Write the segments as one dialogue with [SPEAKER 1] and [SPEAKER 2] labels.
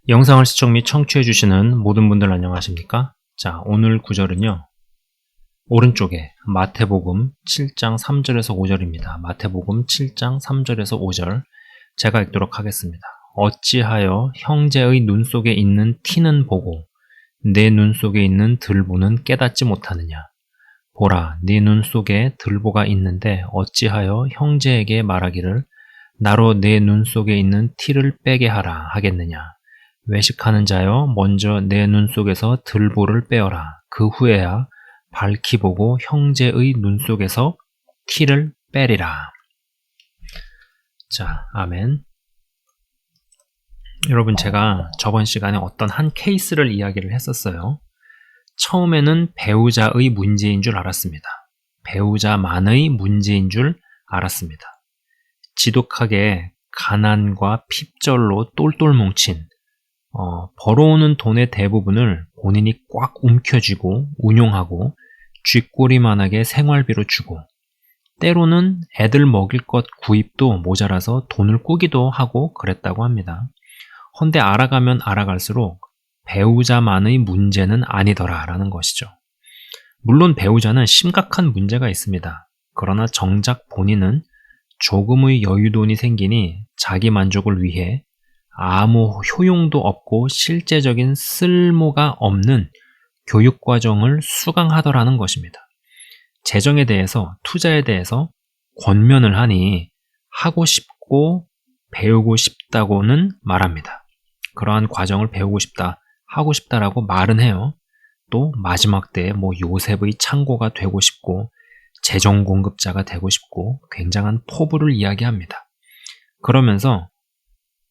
[SPEAKER 1] 영상을 시청 및 청취해주시는 모든 분들 안녕하십니까? 자, 오늘 구절은요. 오른쪽에 마태복음 7장 3절에서 5절입니다. 마태복음 7장 3절에서 5절 제가 읽도록 하겠습니다. 어찌하여 형제의 눈 속에 있는 티는 보고 내 눈 속에 있는 들보는 깨닫지 못하느냐? 보라, 네 눈 속에 들보가 있는데 어찌하여 형제에게 말하기를 나로 내 눈 속에 있는 티를 빼게 하라 하겠느냐? 외식하는 자여 먼저 내 눈 속에서 들보를 빼어라. 그 후에야 밝히 보고 형제의 눈 속에서 티를 빼리라. 자, 아멘. 여러분, 제가 저번 시간에 어떤 한 케이스를 이야기를 했었어요. 처음에는 배우자의 문제인 줄 알았습니다. 배우자만의 문제인 줄 알았습니다. 지독하게 가난과 핍절로 똘똘 뭉친 벌어오는 돈의 대부분을 본인이 꽉 움켜쥐고 운용하고 쥐꼬리만하게 생활비로 주고 때로는 애들 먹일 것 구입도 모자라서 돈을 꾸기도 하고 그랬다고 합니다. 헌데 알아가면 알아갈수록 배우자만의 문제는 아니더라라는 것이죠. 물론 배우자는 심각한 문제가 있습니다. 그러나 정작 본인은 조금의 여유돈이 생기니 자기 만족을 위해 아무 효용도 없고 실제적인 쓸모가 없는 교육과정을 수강하더라는 것입니다. 재정에 대해서, 투자에 대해서 권면을 하니 하고 싶고 배우고 싶다고는 말합니다. 그러한 과정을 배우고 싶다, 하고 싶다라고 말은 해요. 또 마지막 때에 요셉의 창고가 되고 싶고 재정 공급자가 되고 싶고 굉장한 포부를 이야기합니다. 그러면서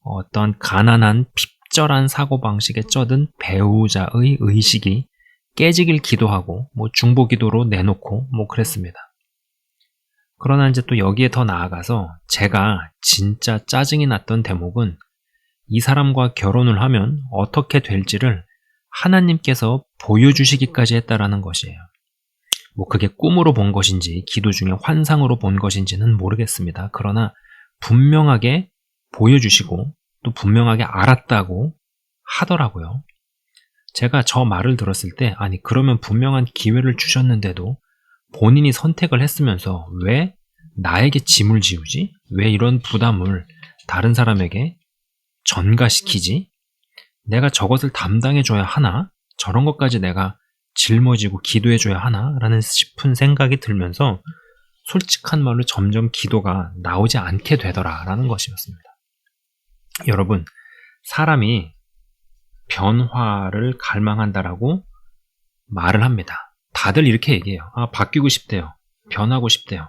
[SPEAKER 1] 어떤 가난한 핍절한 사고방식에 쩌든 배우자의 의식이 깨지길 기도하고 중보기도로 내놓고 그랬습니다. 그러나 이제 또 여기에 더 나아가서 제가 진짜 짜증이 났던 대목은 이 사람과 결혼을 하면 어떻게 될지를 하나님께서 보여주시기까지 했다라는 것이에요. 그게 꿈으로 본 것인지 기도 중에 환상으로 본 것인지는 모르겠습니다. 그러나 분명하게 보여주시고 또 분명하게 알았다고 하더라고요. 제가 저 말을 들었을 때 아니 그러면 분명한 기회를 주셨는데도 본인이 선택을 했으면서 왜 나에게 짐을 지우지? 왜 이런 부담을 다른 사람에게 전가시키지? 내가 저것을 담당해줘야 하나? 저런 것까지 내가 짊어지고 기도해줘야 하나? 라는 싶은 생각이 들면서 솔직한 말로 점점 기도가 나오지 않게 되더라라는 것이었습니다. 여러분, 사람이 변화를 갈망한다라고 말을 합니다. 다들 이렇게 얘기해요. 바뀌고 싶대요. 변하고 싶대요.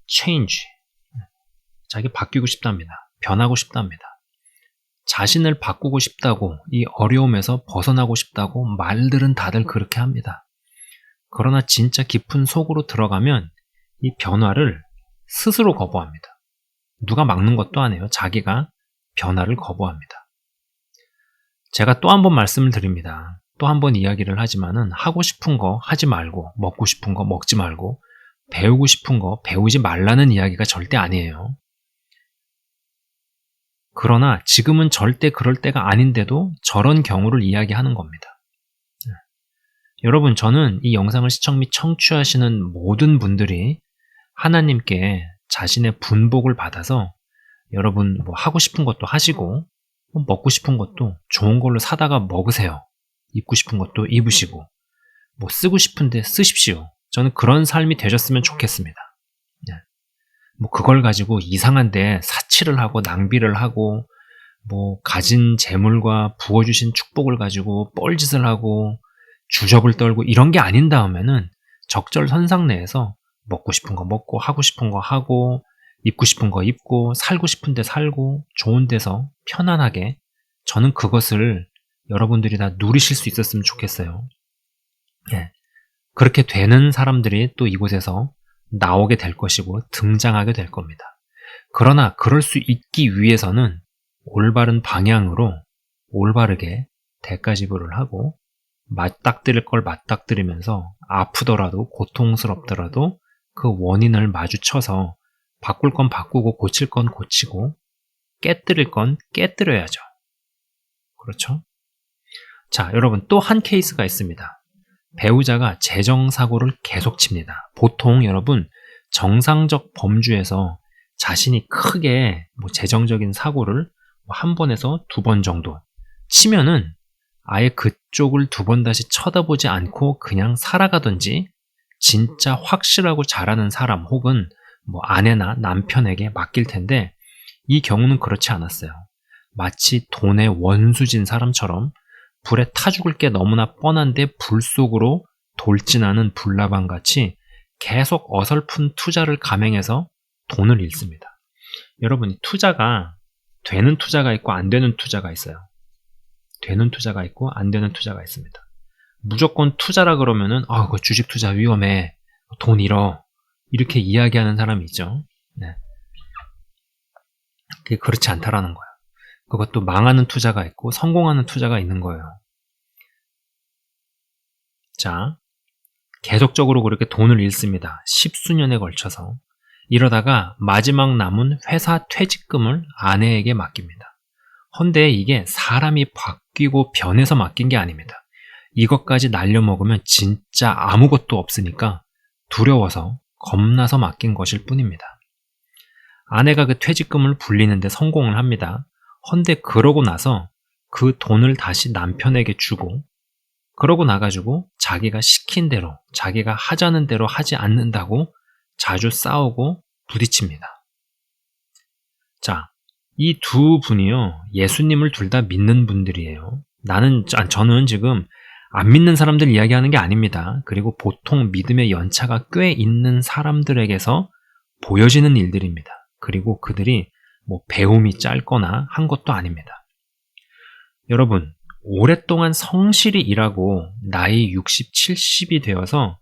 [SPEAKER 1] change. 자기 바뀌고 싶답니다. 변하고 싶답니다. 자신을 바꾸고 싶다고 이 어려움에서 벗어나고 싶다고 말들은 다들 그렇게 합니다. 그러나 진짜 깊은 속으로 들어가면 이 변화를 스스로 거부합니다. 누가 막는 것도 아니에요. 자기가 변화를 거부합니다. 제가 또 한 번 말씀을 드립니다. 또 한 번 이야기를 하지만은 하고 싶은 거 하지 말고 먹고 싶은 거 먹지 말고 배우고 싶은 거 배우지 말라는 이야기가 절대 아니에요. 그러나 지금은 절대 그럴 때가 아닌데도 저런 경우를 이야기하는 겁니다. 여러분, 저는 이 영상을 시청 및 청취하시는 모든 분들이 하나님께 자신의 분복을 받아서 여러분 하고 싶은 것도 하시고 먹고 싶은 것도 좋은 걸로 사다가 먹으세요. 입고 싶은 것도 입으시고 쓰고 싶은데 쓰십시오. 저는 그런 삶이 되셨으면 좋겠습니다. 그걸 가지고 이상한데 사치를 하고 낭비를 하고 가진 재물과 부어주신 축복을 가지고 뻘짓을 하고 주접을 떨고 이런 게 아닌 다음에는 적절선상 내에서 먹고 싶은 거 먹고 하고 싶은 거 하고 입고 싶은 거 입고 살고 싶은 데 살고 좋은 데서 편안하게 저는 그것을 여러분들이 다 누리실 수 있었으면 좋겠어요. 그렇게 되는 사람들이 또 이곳에서 나오게 될 것이고 등장하게 될 겁니다. 그러나 그럴 수 있기 위해서는 올바른 방향으로 올바르게 대가지불을 하고 맞닥뜨릴 걸 맞닥뜨리면서 아프더라도 고통스럽더라도 그 원인을 마주쳐서 바꿀 건 바꾸고 고칠 건 고치고 깨뜨릴 건 깨뜨려야죠. 그렇죠? 자, 여러분 또 한 케이스가 있습니다. 배우자가 재정사고를 계속 칩니다. 보통 여러분 정상적 범주에서 자신이 크게 재정적인 사고를 한 번에서 2번 정도 치면은 아예 그쪽을 2번 다시 쳐다보지 않고 그냥 살아가든지 진짜 확실하고 잘하는 사람 혹은 아내나 남편에게 맡길 텐데 이 경우는 그렇지 않았어요. 마치 돈의 원수진 사람처럼 불에 타 죽을 게 너무나 뻔한데 불 속으로 돌진하는 불나방같이 계속 어설픈 투자를 감행해서 돈을 잃습니다. 여러분, 투자가 되는 투자가 있고 안 되는 투자가 있어요. 되는 투자가 있고 안 되는 투자가 있습니다. 무조건 투자라 그러면은 그 주식 투자 위험해, 돈 잃어, 이렇게 이야기하는 사람이 있죠. 네. 그게 그렇지 않다라는 거예요. 그것도 망하는 투자가 있고 성공하는 투자가 있는 거예요. 자, 계속적으로 그렇게 돈을 잃습니다. 10수년에 걸쳐서. 이러다가 마지막 남은 회사 퇴직금을 아내에게 맡깁니다. 헌데 이게 사람이 바뀌고 변해서 맡긴 게 아닙니다. 이것까지 날려먹으면 진짜 아무것도 없으니까 두려워서 겁나서 맡긴 것일 뿐입니다. 아내가 그 퇴직금을 불리는데 성공을 합니다. 헌데 그러고 나서 그 돈을 다시 남편에게 주고 그러고 나가지고 자기가 시킨 대로 자기가 하자는 대로 하지 않는다고 자주 싸우고 부딪힙니다. 자, 이 두 분이요, 예수님을 둘 다 믿는 분들이에요. 저는 지금 안 믿는 사람들 이야기하는 게 아닙니다. 그리고 보통 믿음의 연차가 꽤 있는 사람들에게서 보여지는 일들입니다. 그리고 그들이 배움이 짧거나 한 것도 아닙니다. 여러분, 오랫동안 성실히 일하고 나이 60, 70이 되어서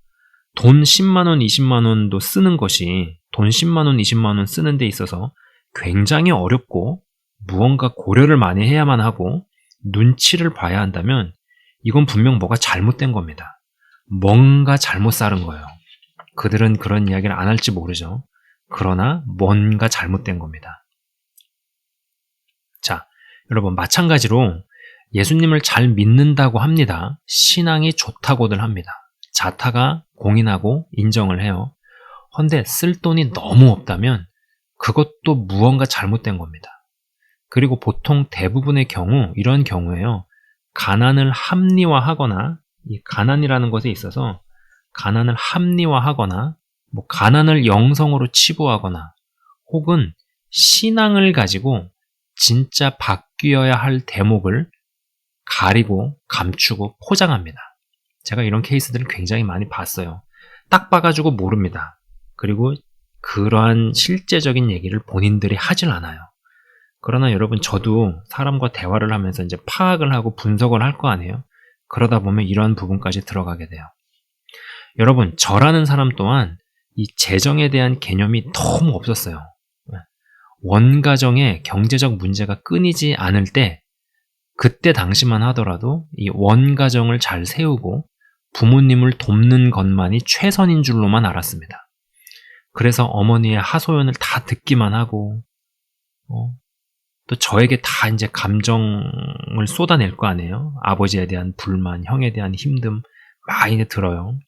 [SPEAKER 1] 돈 10만원, 20만원도 쓰는 것이 돈 10만원, 20만원 쓰는 데 있어서 굉장히 어렵고 무언가 고려를 많이 해야만 하고 눈치를 봐야 한다면 이건 분명 뭐가 잘못된 겁니다. 뭔가 잘못 살은 거예요. 그들은 그런 이야기를 안 할지 모르죠. 그러나 뭔가 잘못된 겁니다. 자, 여러분 마찬가지로 예수님을 잘 믿는다고 합니다. 신앙이 좋다고들 합니다. 자타가 공인하고 인정을 해요. 헌데 쓸 돈이 너무 없다면 그것도 무언가 잘못된 겁니다. 그리고 보통 대부분의 경우 이런 경우에요. 가난을 합리화하거나 이 가난이라는 것에 있어서 가난을 합리화하거나 가난을 영성으로 치부하거나 혹은 신앙을 가지고 진짜 바뀌어야 할 대목을 가리고 감추고 포장합니다. 제가 이런 케이스들을 굉장히 많이 봤어요. 딱 봐가지고 모릅니다. 그리고 그러한 실제적인 얘기를 본인들이 하질 않아요. 그러나 여러분, 저도 사람과 대화를 하면서 이제 파악을 하고 분석을 할 거 아니에요. 그러다 보면 이러한 부분까지 들어가게 돼요. 여러분, 저라는 사람 또한 이 재정에 대한 개념이 너무 없었어요. 원가정의 경제적 문제가 끊이지 않을 때 그때 당시만 하더라도 이 원가정을 잘 세우고 부모님을 돕는 것만이 최선인 줄로만 알았습니다. 그래서 어머니의 하소연을 다 듣기만 하고 또 저에게 다 이제 감정을 쏟아낼 거 아니에요. 아버지에 대한 불만, 형에 대한 힘듦 많이 들어요.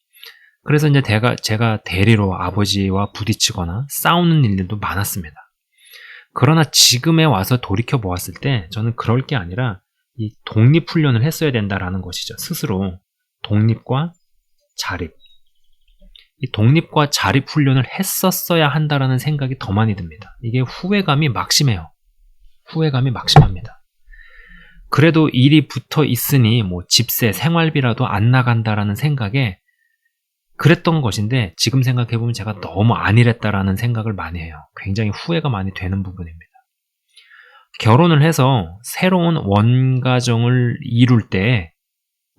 [SPEAKER 1] 그래서 이제 제가 대리로 아버지와 부딪히거나 싸우는 일들도 많았습니다. 그러나 지금에 와서 돌이켜 보았을 때 저는 그럴 게 아니라 이 독립훈련을 했어야 된다라는 것이죠. 스스로 독립과 자립. 이 독립과 자립 훈련을 했었어야 한다라는 생각이 더 많이 듭니다. 이게 후회감이 막심해요. 후회감이 막심합니다. 그래도 일이 붙어 있으니 집세, 생활비라도 안 나간다라는 생각에 그랬던 것인데 지금 생각해보면 제가 너무 안일했다라는 생각을 많이 해요. 굉장히 후회가 많이 되는 부분입니다. 결혼을 해서 새로운 원가정을 이룰 때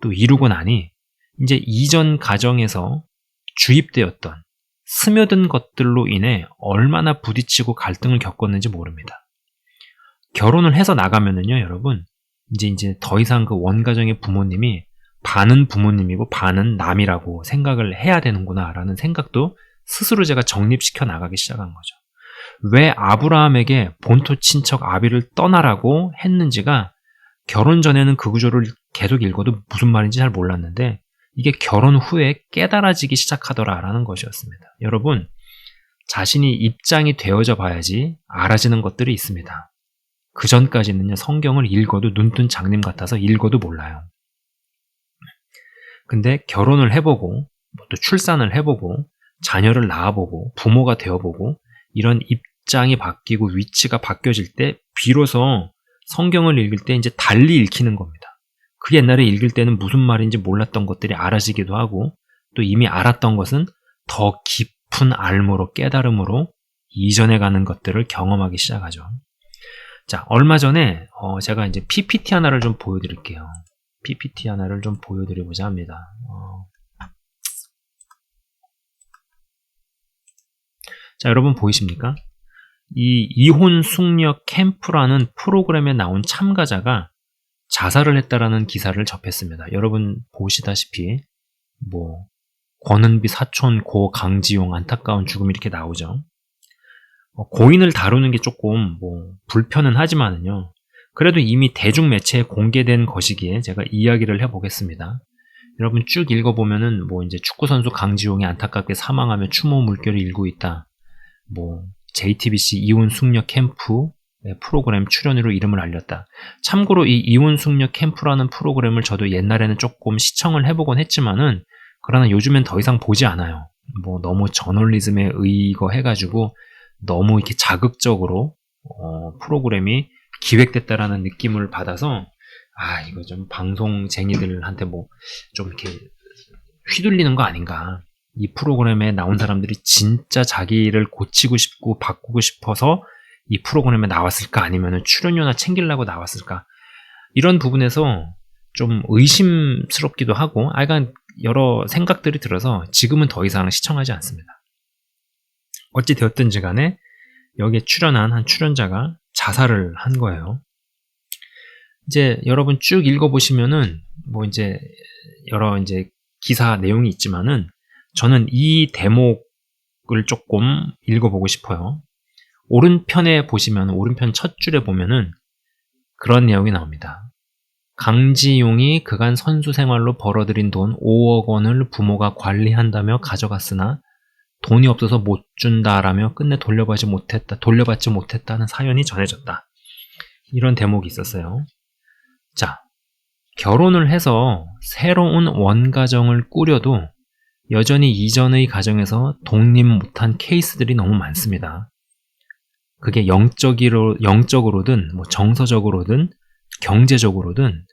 [SPEAKER 1] 또 이루고 나니 이제 이전 가정에서 주입되었던 스며든 것들로 인해 얼마나 부딪히고 갈등을 겪었는지 모릅니다. 결혼을 해서 나가면은요, 여러분, 이제 더 이상 그 원가정의 부모님이 반은 부모님이고 반은 남이라고 생각을 해야 되는구나라는 생각도 스스로 제가 정립시켜 나가기 시작한 거죠. 왜 아브라함에게 본토 친척 아비를 떠나라고 했는지가 결혼 전에는 그 구조를 계속 읽어도 무슨 말인지 잘 몰랐는데 이게 결혼 후에 깨달아지기 시작하더라라는 것이었습니다. 여러분, 자신이 입장이 되어져 봐야지 알아지는 것들이 있습니다. 그 전까지는요, 성경을 읽어도 눈뜬 장님 같아서 읽어도 몰라요. 근데 결혼을 해보고, 또 출산을 해보고, 자녀를 낳아보고, 부모가 되어보고, 이런 입장이 바뀌고 위치가 바뀌어질 때, 비로소 성경을 읽을 때 이제 달리 읽히는 겁니다. 그 옛날에 읽을 때는 무슨 말인지 몰랐던 것들이 알아지기도 하고, 또 이미 알았던 것은 더 깊은 알므로, 깨달음으로 이전해 가는 것들을 경험하기 시작하죠. 자, 얼마 전에 제가 이제 PPT 하나를 좀 보여드릴게요. PPT 하나를 좀 보여드리고자 합니다. 자, 여러분 보이십니까? 이 이혼 숙녀 캠프라는 프로그램에 나온 참가자가 자살을 했다라는 기사를 접했습니다. 여러분 보시다시피 권은비 사촌 고 강지용 안타까운 죽음 이렇게 나오죠. 고인을 다루는 게 조금 불편은 하지만은요. 그래도 이미 대중매체에 공개된 것이기에 제가 이야기를 해보겠습니다. 여러분 쭉 읽어보면은 이제 축구선수 강지용이 안타깝게 사망하며 추모 물결이 일고 있다. JTBC 이혼 숙녀 캠프 프로그램 출연으로 이름을 알렸다. 참고로 이 이혼 숙녀 캠프라는 프로그램을 저도 옛날에는 조금 시청을 해보곤 했지만은 그러나 요즘엔 더 이상 보지 않아요. 너무 저널리즘에 의거해가지고 너무 이렇게 자극적으로 프로그램이 기획됐다라는 느낌을 받아서 이거 좀 방송쟁이들한테 좀 이렇게 휘둘리는 거 아닌가. 이 프로그램에 나온 사람들이 진짜 자기를 고치고 싶고 바꾸고 싶어서 이 프로그램에 나왔을까 아니면 출연료나 챙기려고 나왔을까 이런 부분에서 좀 의심스럽기도 하고 약간 여러 생각들이 들어서 지금은 더 이상 시청하지 않습니다. 어찌 되었든지 간에 여기에 출연한 한 출연자가 자살을 한 거예요. 이제 여러분 쭉 읽어보시면은 이제 여러 이제 기사 내용이 있지만은 저는 이 대목을 조금 읽어보고 싶어요. 오른편에 보시면 오른편 첫 줄에 보면은 그런 내용이 나옵니다. 강지용이 그간 선수 생활로 벌어들인 돈 5억 원을 부모가 관리한다며 가져갔으나 돈이 없어서 못 준다라며 끝내 돌려받지 못했다는 사연이 전해졌다. 이런 대목이 있었어요. 자, 결혼을 해서 새로운 원가정을 꾸려도 여전히 이전의 가정에서 독립 못한 케이스들이 너무 많습니다. 그게 영적으로든 정서적으로든 경제적으로든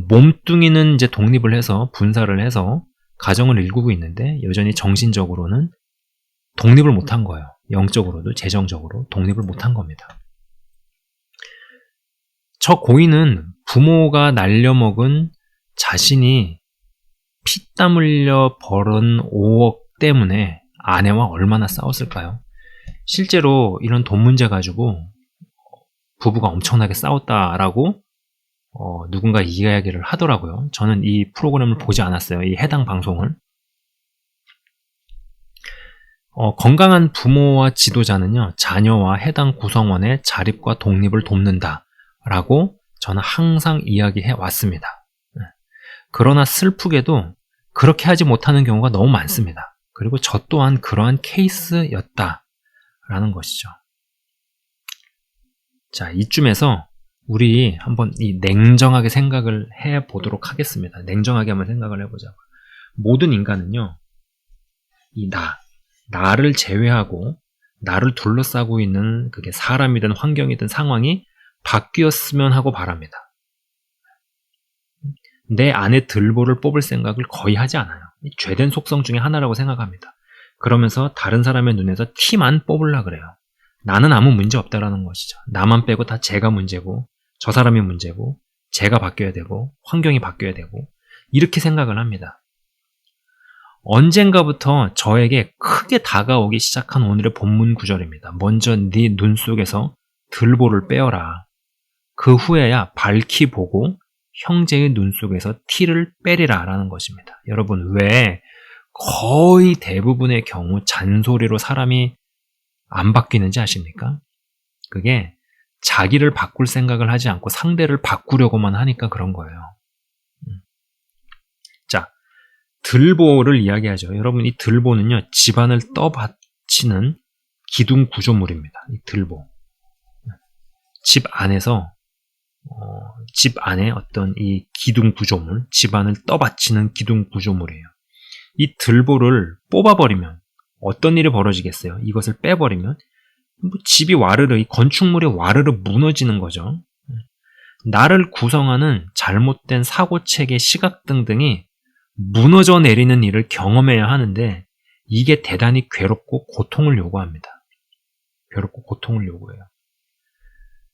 [SPEAKER 1] 몸뚱이는 이제 독립을 해서 분사를 해서 가정을 일구고 있는데 여전히 정신적으로는 독립을 못한 거예요. 영적으로도 재정적으로 독립을 못한 겁니다. 저 고인은 부모가 날려먹은 자신이 피땀 흘려 벌은 5억 때문에 아내와 얼마나 싸웠을까요? 실제로 이런 돈 문제 가지고 부부가 엄청나게 싸웠다라고 누군가 이야기를 하더라고요. 저는 이 프로그램을 보지 않았어요. 이 해당 방송을. 건강한 부모와 지도자는요, 자녀와 해당 구성원의 자립과 독립을 돕는다라고 저는 항상 이야기해 왔습니다. 그러나 슬프게도 그렇게 하지 못하는 경우가 너무 많습니다. 그리고 저 또한 그러한 케이스였다라는 것이죠. 자, 이쯤에서 우리 한번 냉정하게 생각을 해 보도록 하겠습니다. 냉정하게 한번 생각을 해보자고요. 모든 인간은요, 나를 제외하고 나를 둘러싸고 있는 그게 사람이든 환경이든 상황이 바뀌었으면 하고 바랍니다. 내 안에 들보를 뽑을 생각을 거의 하지 않아요. 죄된 속성 중에 하나라고 생각합니다. 그러면서 다른 사람의 눈에서 티만 뽑으려고 그래요. 나는 아무 문제 없다라는 것이죠. 나만 빼고 다 제가 문제고 저 사람이 문제고 제가 바뀌어야 되고 환경이 바뀌어야 되고 이렇게 생각을 합니다. 언젠가부터 저에게 크게 다가오기 시작한 오늘의 본문 구절입니다. 먼저 네 눈 속에서 들보를 빼어라. 그 후에야 밝히 보고 형제의 눈 속에서 티를 빼리라 라는 것입니다. 여러분, 왜 거의 대부분의 경우 잔소리로 사람이 안 바뀌는지 아십니까? 그게 자기를 바꿀 생각을 하지 않고 상대를 바꾸려고만 하니까 그런 거예요. 자, 들보를 이야기하죠. 여러분, 이 들보는요, 집안을 떠받치는 기둥 구조물입니다. 이 들보. 집 안에서, 집 안에 어떤 이 기둥 구조물, 집안을 떠받치는 기둥 구조물이에요. 이 들보를 뽑아버리면 어떤 일이 벌어지겠어요? 이것을 빼버리면 집이 와르르, 이 건축물이 와르르 무너지는 거죠. 나를 구성하는 잘못된 사고체계, 시각 등등이 무너져 내리는 일을 경험해야 하는데 이게 대단히 괴롭고 고통을 요구합니다. 괴롭고 고통을 요구해요.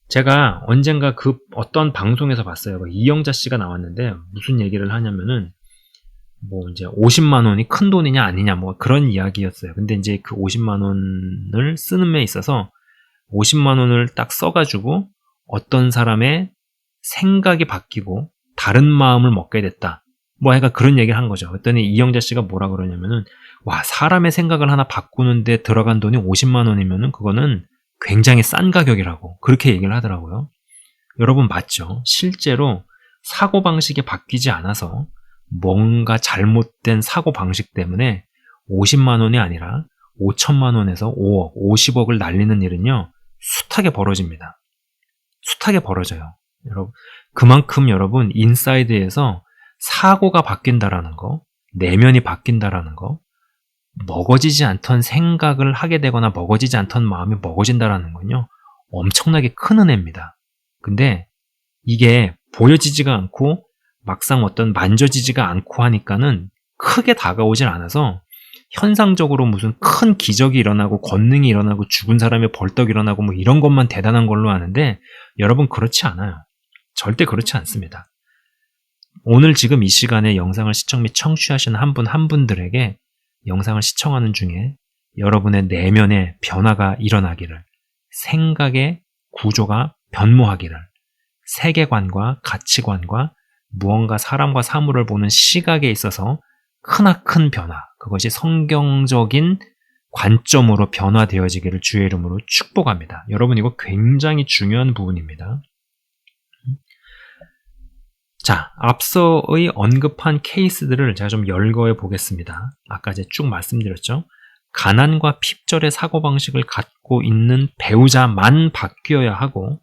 [SPEAKER 1] 제가 언젠가 그 어떤 방송에서 봤어요. 이영자 씨가 나왔는데 무슨 얘기를 하냐면은 뭐 이제 50만 원이 큰 돈이냐 아니냐 뭐 그런 이야기였어요. 근데 이제 그 50만 원을 쓰는 데 있어서 50만 원을 딱 써가지고 어떤 사람의 생각이 바뀌고 다른 마음을 먹게 됐다. 뭐 애가 그런 얘기를 한 거죠. 그랬더니 이영자 씨가 뭐라 그러냐면은 와, 사람의 생각을 하나 바꾸는데 들어간 돈이 50만 원이면은 그거는 굉장히 싼 가격이라고 그렇게 얘기를 하더라고요. 여러분 맞죠? 실제로 사고방식이 바뀌지 않아서 뭔가 잘못된 사고방식 때문에 50만 원이 아니라 5천만 원에서 5억, 50억을 날리는 일은요, 숱하게 벌어집니다. 숱하게 벌어져요. 여러분, 그만큼 여러분, 인사이드에서 사고가 바뀐다라는 거, 내면이 바뀐다라는 거, 먹어지지 않던 생각을 하게 되거나 먹어지지 않던 마음이 먹어진다라는 건요, 엄청나게 큰 은혜입니다. 근데 이게 보여지지가 않고 막상 어떤 만져지지가 않고 하니까는 크게 다가오질 않아서 현상적으로 무슨 큰 기적이 일어나고 권능이 일어나고 죽은 사람이 벌떡 일어나고 뭐 이런 것만 대단한 걸로 아는데 여러분 그렇지 않아요. 절대 그렇지 않습니다. 오늘 지금 이 시간에 영상을 시청 및 청취하시는 한 분 한 분들에게 영상을 시청하는 중에 여러분의 내면의 변화가 일어나기를, 생각의 구조가 변모하기를, 세계관과 가치관과 무언가 사람과 사물을 보는 시각에 있어서 크나큰 변화, 그것이 성경적인 관점으로 변화되어지기를 주의 이름으로 축복합니다. 여러분 이거 굉장히 중요한 부분입니다. 자, 앞서의 언급한 케이스들을 제가 좀 열거해 보겠습니다. 아까 제가 쭉 말씀드렸죠. 가난과 핍절의 사고방식을 갖고 있는 배우자만 바뀌어야 하고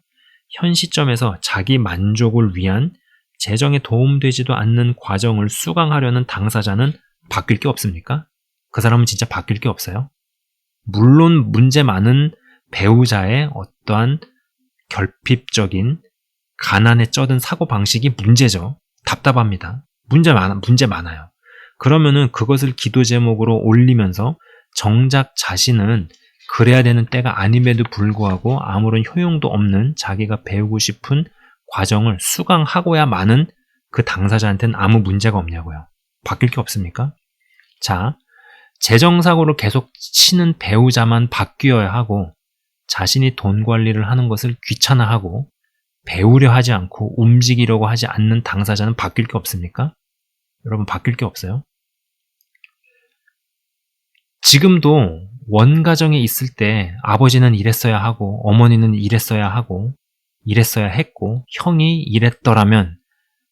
[SPEAKER 1] 현 시점에서 자기 만족을 위한 재정에 도움되지도 않는 과정을 수강하려는 당사자는 바뀔 게 없습니까? 그 사람은 진짜 바뀔 게 없어요. 물론 문제 많은 배우자의 어떠한 결핍적인 가난에 쩌든 사고방식이 문제죠. 답답합니다. 문제 많아요. 그러면은 그것을 기도 제목으로 올리면서 정작 자신은 그래야 되는 때가 아님에도 불구하고 아무런 효용도 없는 자기가 배우고 싶은 과정을 수강하고야마는 그 당사자한테는 아무 문제가 없냐고요. 바뀔 게 없습니까? 자, 재정사고를 계속 치는 배우자만 바뀌어야 하고 자신이 돈 관리를 하는 것을 귀찮아하고 배우려 하지 않고 움직이려고 하지 않는 당사자는 바뀔 게 없습니까? 여러분 바뀔 게 없어요. 지금도 원가정에 있을 때 아버지는 이랬어야 하고 어머니는 이랬어야 하고 이랬어야 했고 형이 이랬더라면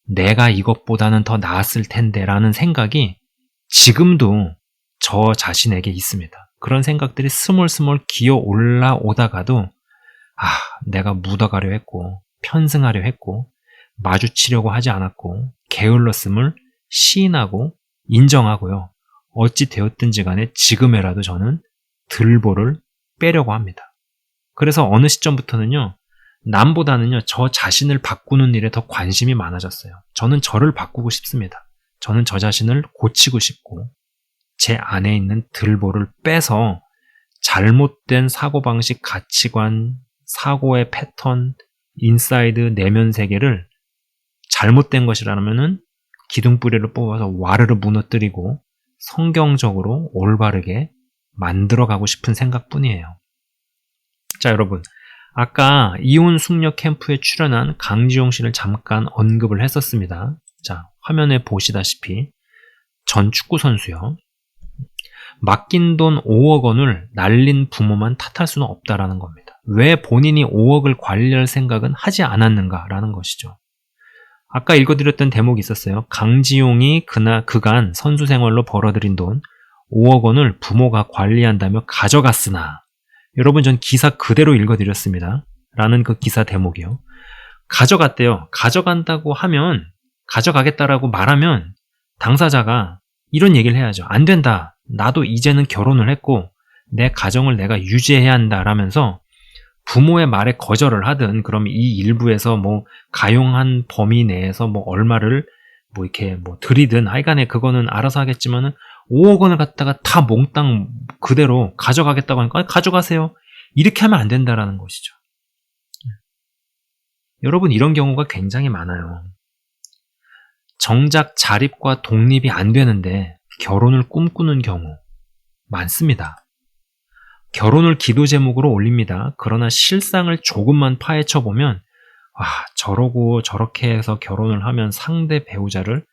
[SPEAKER 1] 내가 이것보다는 더 나았을 텐데 라는 생각이 지금도 저 자신에게 있습니다. 그런 생각들이 스멀스멀 기어 올라오다가도 내가 묻어가려 했고 편승하려 했고 마주치려고 하지 않았고 게을렀음을 시인하고 인정하고요. 어찌 되었든지 간에 지금에라도 저는 들보를 빼려고 합니다. 그래서 어느 시점부터는요. 남보다는요. 저 자신을 바꾸는 일에 더 관심이 많아졌어요. 저는 저를 바꾸고 싶습니다. 저는 저 자신을 고치고 싶고 제 안에 있는 들보를 빼서 잘못된 사고방식, 가치관, 사고의 패턴, 인사이드, 내면 세계를 잘못된 것이라면은 기둥뿌리를 뽑아서 와르르 무너뜨리고 성경적으로 올바르게 만들어가고 싶은 생각뿐이에요. 자, 여러분. 아까 이혼 숙녀 캠프에 출연한 강지용 씨를 잠깐 언급을 했었습니다. 자, 화면에 보시다시피 전 축구선수요. 맡긴 돈 5억 원을 날린 부모만 탓할 수는 없다라는 겁니다. 왜 본인이 5억을 관리할 생각은 하지 않았는가라는 것이죠. 아까 읽어드렸던 대목이 있었어요. 강지용이 그간 선수 생활로 벌어들인 돈 5억 원을 부모가 관리한다며 가져갔으나, 여러분 전 기사 그대로 읽어드렸습니다. 라는 그 기사 대목이요. 가져갔대요. 가져간다고 하면, 가져가겠다라고 말하면 당사자가 이런 얘기를 해야죠. 안 된다. 나도 이제는 결혼을 했고 내 가정을 내가 유지해야 한다 라면서 부모의 말에 거절을 하든, 그럼 이 일부에서 뭐 가용한 범위 내에서 뭐 얼마를 뭐 이렇게 뭐 드리든 하여간에 그거는 알아서 하겠지만은 5억 원을 갖다가 다 몽땅 그대로 가져가겠다고 하니까 가져가세요. 이렇게 하면 안 된다라는 것이죠. 여러분 이런 경우가 굉장히 많아요. 정작 자립과 독립이 안 되는데 결혼을 꿈꾸는 경우 많습니다. 결혼을 기도 제목으로 올립니다. 그러나 실상을 조금만 파헤쳐보면 저러고 저렇게 해서 결혼을 하면 상대 배우자를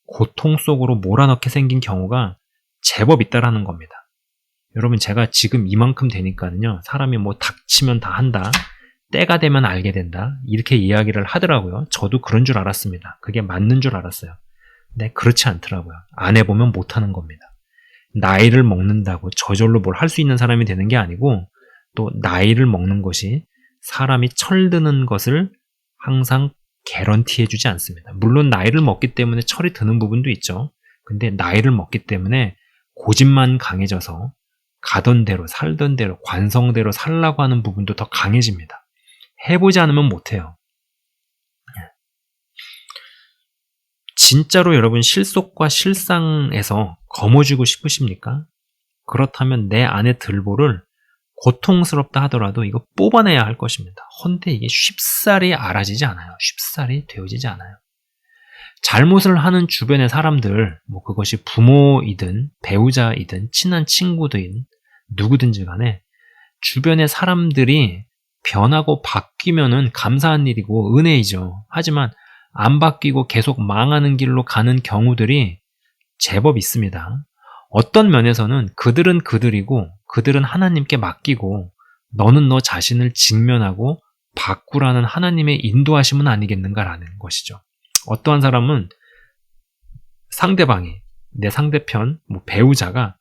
[SPEAKER 1] 고통 속으로 몰아넣게 생긴 경우가 제법 있다라는 겁니다. 여러분 제가 지금 이만큼 되니까는요, 사람이 뭐 닥치면 다 한다, 때가 되면 알게 된다, 이렇게 이야기를 하더라고요. 저도 그런 줄 알았습니다. 그게 맞는 줄 알았어요. 근데 그렇지 않더라고요. 안 해보면 못하는 겁니다. 나이를 먹는다고 저절로 뭘 할 수 있는 사람이 되는 게 아니고, 또 나이를 먹는 것이 사람이 철드는 것을 항상 개런티 해주지 않습니다. 물론 나이를 먹기 때문에 철이 드는 부분도 있죠. 근데 나이를 먹기 때문에 고집만 강해져서 가던 대로 살던 대로 관성대로 살라고 하는 부분도 더 강해집니다. 해보지 않으면 못해요. 진짜로 여러분 실속과 실상에서 거머쥐고 싶으십니까? 그렇다면 내 안의 들보를 고통스럽다 하더라도 이거 뽑아내야 할 것입니다. 헌데 이게 쉽사리 알아지지 않아요. 쉽사리 되어지지 않아요. 잘못을 하는 주변의 사람들, 뭐 그것이 부모이든 배우자이든 친한 친구든 누구든지 간에 주변의 사람들이 변하고 바뀌면은 감사한 일이고 은혜이죠. 하지만 안 바뀌고 계속 망하는 길로 가는 경우들이 제법 있습니다. 어떤 면에서는 그들은 그들이고 그들은 하나님께 맡기고 너는 너 자신을 직면하고 바꾸라는 하나님의 인도하심은 아니겠는가라는 것이죠. 어떠한 사람은 상대방이, 내 상대편, 뭐 배우자가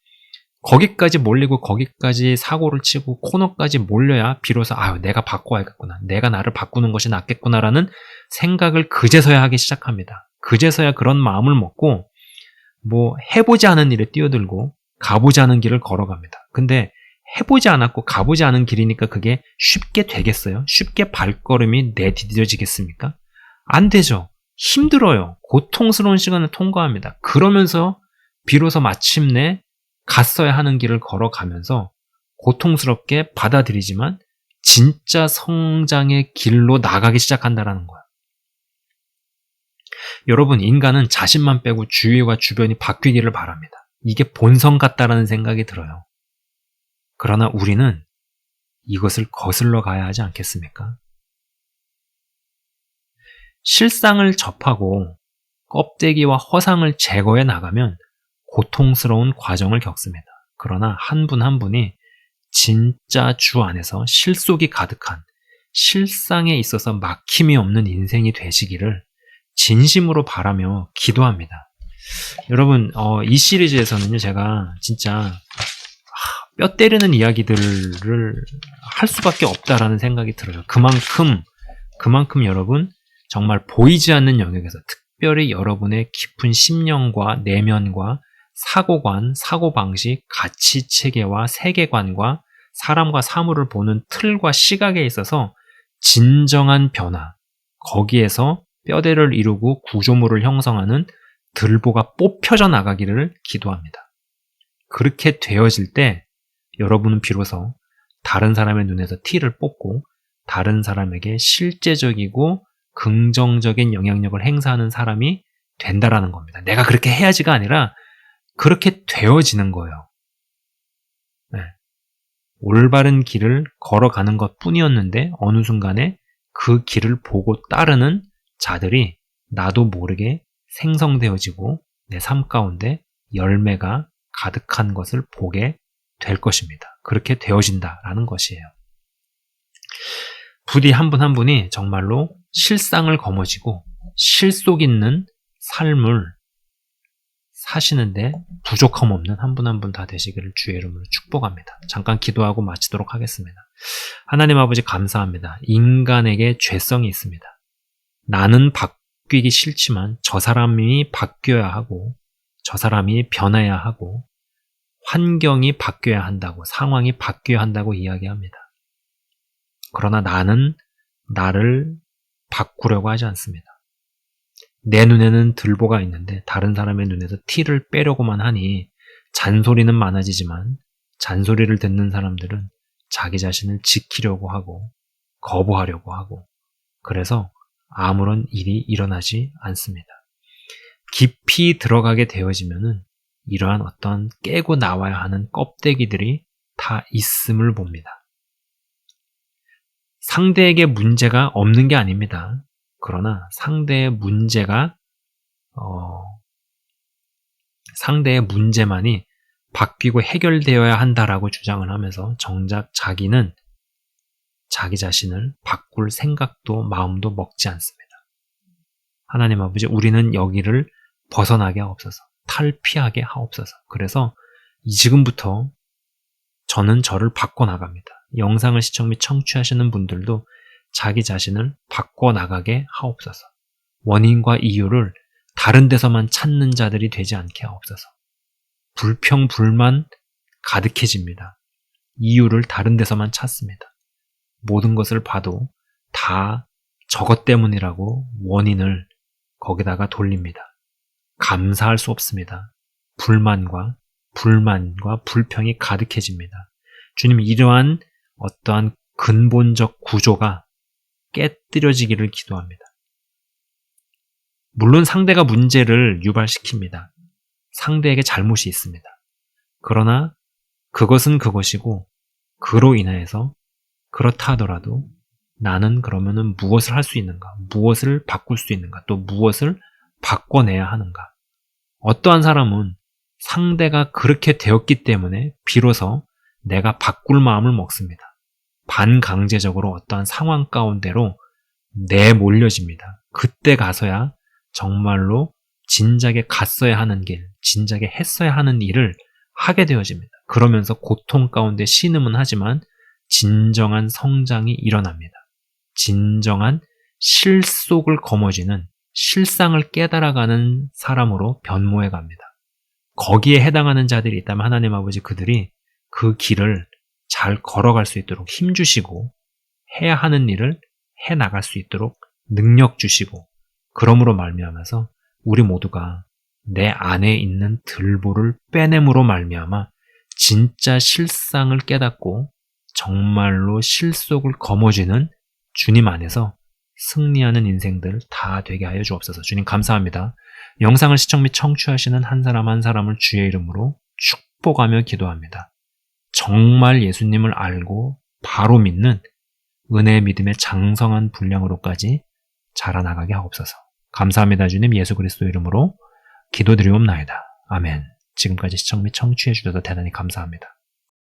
[SPEAKER 1] 거기까지 몰리고 거기까지 사고를 치고 코너까지 몰려야 비로소 내가 바꿔야겠구나, 내가 나를 바꾸는 것이 낫겠구나라는 생각을 그제서야 하기 시작합니다. 그제서야 그런 마음을 먹고 뭐 해보지 않은 일에 뛰어들고 가보지 않은 길을 걸어갑니다. 근데 해보지 않았고 가보지 않은 길이니까 그게 쉽게 되겠어요? 쉽게 발걸음이 내디뎌지겠습니까? 안 되죠. 힘들어요. 고통스러운 시간을 통과합니다. 그러면서 비로소 마침내 갔어야 하는 길을 걸어가면서 고통스럽게 받아들이지만 진짜 성장의 길로 나가기 시작한다는 거예요. 여러분, 인간은 자신만 빼고 주위와 주변이 바뀌기를 바랍니다. 이게 본성 같다라는 생각이 들어요. 그러나 우리는 이것을 거슬러 가야 하지 않겠습니까? 실상을 접하고 껍데기와 허상을 제거해 나가면 고통스러운 과정을 겪습니다. 그러나 한 분 한 분이 진짜 주 안에서 실속이 가득한, 실상에 있어서 막힘이 없는 인생이 되시기를 진심으로 바라며 기도합니다. 여러분, 이 시리즈에서는요, 제가 진짜 뼈 때리는 이야기들을 할 수밖에 없다라는 생각이 들어요. 그만큼 여러분, 정말 보이지 않는 영역에서 특별히 여러분의 깊은 심령과 내면과 사고관, 사고방식, 가치체계와 세계관과 사람과 사물을 보는 틀과 시각에 있어서 진정한 변화, 거기에서 뼈대를 이루고 구조물을 형성하는 들보가 뽑혀져 나가기를 기도합니다. 그렇게 되어질 때 여러분은 비로소 다른 사람의 눈에서 티를 뽑고 다른 사람에게 실제적이고 긍정적인 영향력을 행사하는 사람이 된다라는 겁니다. 내가 그렇게 해야지가 아니라 그렇게 되어지는 거예요. 네. 올바른 길을 걸어가는 것 뿐이었는데 어느 순간에 그 길을 보고 따르는 자들이 나도 모르게 생성되어지고 내 삶 가운데 열매가 가득한 것을 보게 될 것입니다. 그렇게 되어진다라는 것이에요. 부디 한 분 한 분이 정말로 실상을 거머쥐고 실속 있는 삶을 사시는데 부족함 없는 한 분 한 분 다 되시기를 주의 이름으로 축복합니다. 잠깐 기도하고 마치도록 하겠습니다. 하나님 아버지 감사합니다. 인간에게 죄성이 있습니다. 나는 바뀌기 싫지만 저 사람이 바뀌어야 하고 저 사람이 변해야 하고 환경이 바뀌어야 한다고, 상황이 바뀌어야 한다고 이야기합니다. 그러나 나는 나를 바꾸려고 하지 않습니다. 내 눈에는 들보가 있는데 다른 사람의 눈에서 티를 빼려고만 하니 잔소리는 많아지지만 잔소리를 듣는 사람들은 자기 자신을 지키려고 하고 거부하려고 하고 그래서 아무런 일이 일어나지 않습니다. 깊이 들어가게 되어지면은 이러한 어떤 깨고 나와야 하는 껍데기들이 다 있음을 봅니다. 상대에게 문제가 없는 게 아닙니다. 그러나 상대의 문제만이 바뀌고 해결되어야 한다라고 주장을 하면서 정작 자기는 자기 자신을 바꿀 생각도 마음도 먹지 않습니다. 하나님 아버지, 우리는 여기를 벗어나게 하옵소서. 탈피하게 하옵소서. 그래서 지금부터 저는 저를 바꿔나갑니다. 영상을 시청 및 청취하시는 분들도 자기 자신을 바꿔나가게 하옵소서. 원인과 이유를 다른 데서만 찾는 자들이 되지 않게 하옵소서. 불평, 불만 가득해집니다. 이유를 다른 데서만 찾습니다. 모든 것을 봐도 다 저것 때문이라고 원인을 거기다가 돌립니다. 감사할 수 없습니다. 불만과 불평이 가득해집니다. 주님, 이러한 어떠한 근본적 구조가 깨뜨려지기를 기도합니다. 물론 상대가 문제를 유발시킵니다. 상대에게 잘못이 있습니다. 그러나 그것은 그것이고 그로 인해서 그렇다 하더라도 나는 그러면은 무엇을 할 수 있는가? 무엇을 바꿀 수 있는가? 또 무엇을 바꿔내야 하는가? 어떠한 사람은 상대가 그렇게 되었기 때문에 비로소 내가 바꿀 마음을 먹습니다. 반강제적으로 어떠한 상황 가운데로 내몰려집니다. 그때 가서야 정말로 진작에 갔어야 하는 길, 진작에 했어야 하는 일을 하게 되어집니다. 그러면서 고통 가운데 신음은 하지만 진정한 성장이 일어납니다. 진정한 실속을 거머쥐는 실상을 깨달아가는 사람으로 변모해 갑니다. 거기에 해당하는 자들이 있다면 하나님 아버지, 그들이 그 길을 잘 걸어갈 수 있도록 힘주시고 해야 하는 일을 해나갈 수 있도록 능력 주시고, 그러므로 말미암아서 우리 모두가 내 안에 있는 들보를 빼냄으로 말미암아 진짜 실상을 깨닫고 정말로 실속을 거머쥐는 주님 안에서 승리하는 인생들 다 되게 하여 주옵소서. 주님 감사합니다. 영상을 시청 및 청취하시는 한 사람 한 사람을 주의 이름으로 축복하며 기도합니다. 정말 예수님을 알고 바로 믿는 은혜의 믿음의 장성한 분량으로까지 자라나가게 하옵소서. 감사합니다. 주님, 예수 그리스도 이름으로 기도드리옵나이다. 아멘. 지금까지 시청 및 청취해 주셔서 대단히 감사합니다.